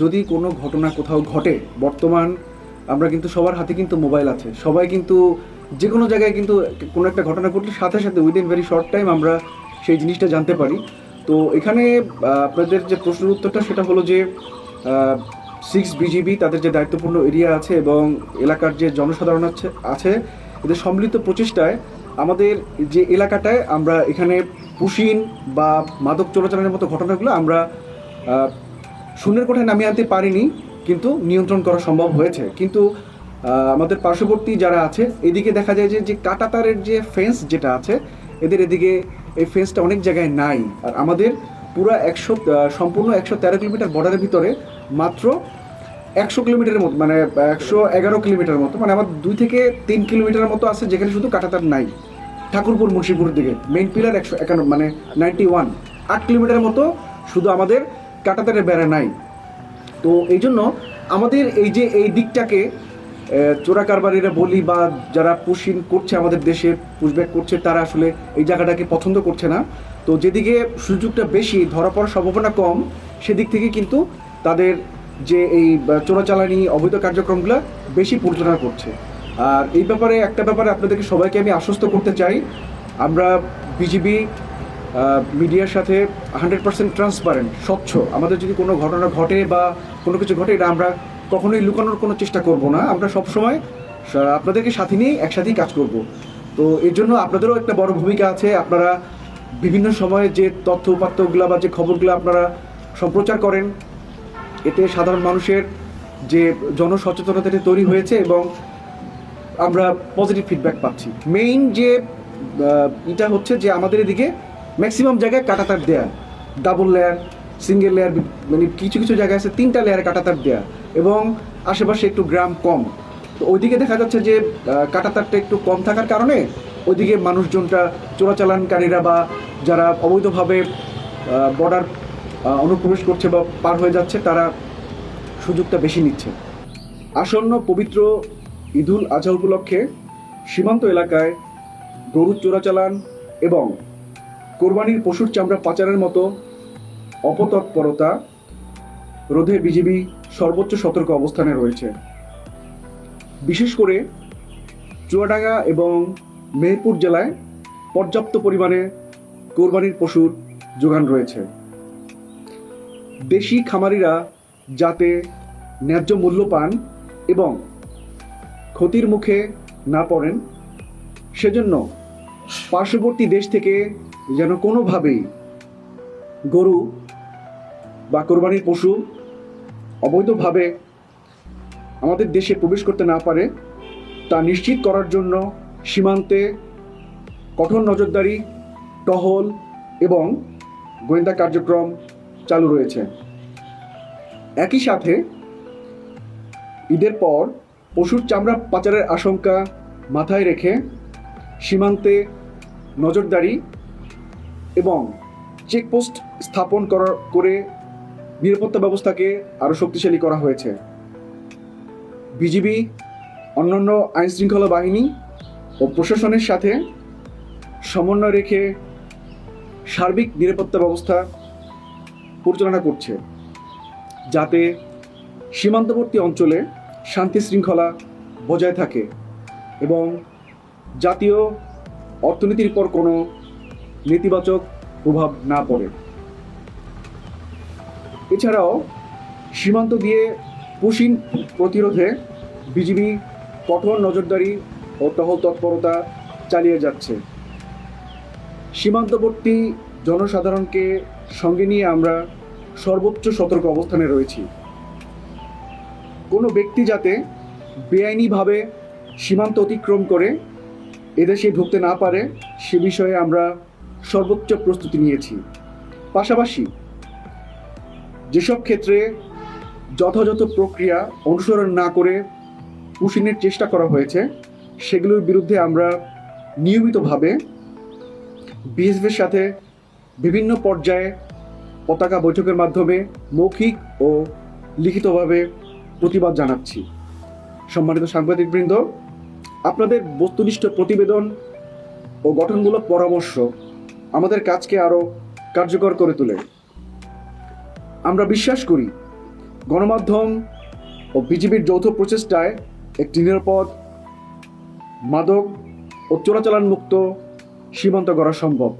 যদি কোনো ঘটনা কোথাও ঘটে, বর্তমান আমরা কিন্তু সবার হাতে কিন্তু মোবাইল আছে, সবাই কিন্তু যে কোনো জায়গায় কিন্তু কোনো একটা ঘটনা ঘটলে সাথে সাথে উইদিন ভেরি শর্ট টাইম আমরা সেই জিনিসটা জানতে পারি। তো এখানে আপনাদের যে প্রশ্নের উত্তরটা সেটা হলো যে 6 BGB তাদের যে দায়িত্বপূর্ণ এরিয়া আছে এবং এলাকার যে জনসাধারণ আছে এদের সম্মিলিত প্রচেষ্টায় আমাদের যে এলাকাটায় আমরা এখানে পুশিন বা মাদক চোরাচালানের মতো ঘটনাগুলো আমরা শূন্যের কোঠায় নামিয়ে আনতে পারিনি, কিন্তু নিয়ন্ত্রণ করা সম্ভব হয়েছে। কিন্তু আমাদের পার্শ্ববর্তী যারা আছে এদিকে দেখা যায় যে কাঁটাতারের যে ফেন্স যেটা আছে এদের এদিকে এই ফেন্সটা অনেক জায়গায় নাই। আর আমাদের পুরো সম্পূর্ণ 113 কিলোমিটার বর্ডারের ভিতরে মাত্র 100 কিলোমিটারের মতো, মানে 111 কিলোমিটার মতো, মানে আমার 2 থেকে 3 কিলোমিটার মতো আছে যেখানে শুধু কাঁটাতার নাই। ঠাকুরপুর মুন্সিপুরের দিকে মেইন পিলার 151, মানে 91, 8 কিলোমিটারের মতো শুধু আমাদের কাঁটাতারের বেড়া নাই। তো এই জন্য আমাদের এই দিকটাকে চোরা কারবারিরা বলি বা যারা পুশিং করছে আমাদের দেশে পুশব্যাক করছে তারা আসলে এই জায়গাটাকে পছন্দ করছে না। তো যেদিকে সুযোগটা বেশি, ধরা পড়ার সম্ভাবনা কম, সেদিক থেকে কিন্তু তাদের যে এই চোরাচালানি অবৈধ কার্যক্রমগুলো বেশি পরিচালনা করছে। আর এই ব্যাপারে একটা ব্যাপারে আপনাদেরকে সবাইকে আমি আশ্বস্ত করতে চাই, আমরা বিজিবি মিডিয়ার সাথে 100% ট্রান্সপারেন্ট, স্বচ্ছ। আমাদের যদি কোনো ঘটনা ঘটে বা কোনো কিছু ঘটে এটা আমরা কখনোই লুকানোর কোনো চেষ্টা করব না, আমরা সবসময় আপনাদেরকে সাথে নিয়ে একসাথেই কাজ করব। তো এর জন্য আপনাদেরও একটা বড় ভূমিকা আছে। আপনারা বিভিন্ন সময়ে যে তথ্য উপাত্তগুলো বা যে খবরগুলো আপনারা সম্প্রচার করেন, এতে সাধারণ মানুষের যে জনসচেতনতাটি তৈরি হয়েছে এবং আমরা পজিটিভ ফিডব্যাক পাচ্ছি। মেইন যে এটা হচ্ছে যে আমাদের এদিকে ম্যাক্সিমাম জায়গায় কাঁটাতার দেয়া, ডাবল লেয়ার, সিঙ্গেল লেয়ার, মানে কিছু কিছু জায়গায় আছে 3টা লেয়ারে কাঁটাতার দেয়া এবং আশেপাশে একটু গ্রাম কম। তো ওইদিকে দেখা যাচ্ছে যে কাঁটাতারটা একটু কম থাকার কারণে ওইদিকে মানুষজনটা, চোরাচালানকারীরা বা যারা অবৈধভাবে বর্ডার অনুপ্রবেশ করছে বা পার হয়ে যাচ্ছে তারা সুযোগটা বেশি নিচ্ছে। আসন্ন পবিত্র ঈদুল আজহা উপলক্ষে সীমান্ত এলাকায় গরু চোরাচালান এবং কোরবানির পশুর চামড়া পাচারের মতো অপতৎপরতা রোধে বিজিবি সর্বোচ্চ সতর্ক অবস্থানে রয়েছে। বিশেষ করে চুয়াডাঙ্গা এবং মেহেরপুর জেলায় পর্যাপ্ত পরিমাণে কোরবানির পশুর যোগান রয়েছে। দেশি খামারিরা যাতে ন্যায্য মূল্য পান এবং ক্ষতির মুখে না পড়েন, সেজন্য পার্শ্ববর্তী দেশ থেকে যেন কোনোভাবেই গরু বা কোরবানির পশু অবৈধভাবে আমাদের দেশে প্রবেশ করতে না পারে তা নিশ্চিত করার জন্য সীমান্তে কঠোর নজরদারি, টহল এবং গোয়েন্দা কার্যক্রম চালু রয়েছে। একই সাথে ঈদের পর পশুর চামড়া পাচারের আশঙ্কা মাথায় রেখে সীমান্তে নজরদারি এবং চেকপোস্ট স্থাপন করে নিরাপত্তা ব্যবস্থাকে আরও শক্তিশালী করা হয়েছে। বিজিবি অন্যান্য আইনশৃঙ্খলা বাহিনী ও প্রশাসনের সাথে সমন্বয় রেখে সার্বিক নিরাপত্তা ব্যবস্থা পরিচালনা করছে, যাতে সীমান্তবর্তী অঞ্চলে শান্তি শৃঙ্খলা বজায় থাকে এবং জাতীয় অর্থনীতির উপর কোনো নেতিবাচক প্রভাব না পড়ে। এছাড়াও সীমান্ত দিয়ে পুশিং প্রতিরোধে বিজিবি কঠোর নজরদারি ও টহল তৎপরতা চালিয়ে যাচ্ছে। সীমান্তবর্তী জনসাধারণকে সঙ্গে নিয়ে আমরা সর্বোচ্চ সতর্ক অবস্থানে রয়েছি। কোনো ব্যক্তি যাতে বেআইনিভাবে সীমান্ত অতিক্রম করে এদেশে ঢুকতে না পারে সে বিষয়ে আমরা সর্বোচ্চ প্রস্তুতি নিয়েছি। পাশাপাশি যেসব ক্ষেত্রে যথাযথ প্রক্রিয়া অনুসরণ না করে পুশিংয়ের চেষ্টা করা হয়েছে সেগুলোর বিরুদ্ধে আমরা নিয়মিতভাবে বিএসএফের সাথে বিভিন্ন পর্যায়ে পতাকা বৈঠকের মাধ্যমে মৌখিক ও লিখিতভাবে প্রতিবাদ জানাচ্ছি। সম্মানিত সাংবাদিকবৃন্দ, আপনাদের বস্তুনিষ্ঠ প্রতিবেদন ও গঠনমূলক পরামর্শ আমাদের কাজকে আরও কার্যকর করে তোলে। আমরা বিশ্বাস করি গণমাধ্যম ও বিজিবির যৌথ প্রচেষ্টায় একটি নিরাপদ, মাদক ও চোরাচালান মুক্ত সীমান্ত গড়া সম্ভব।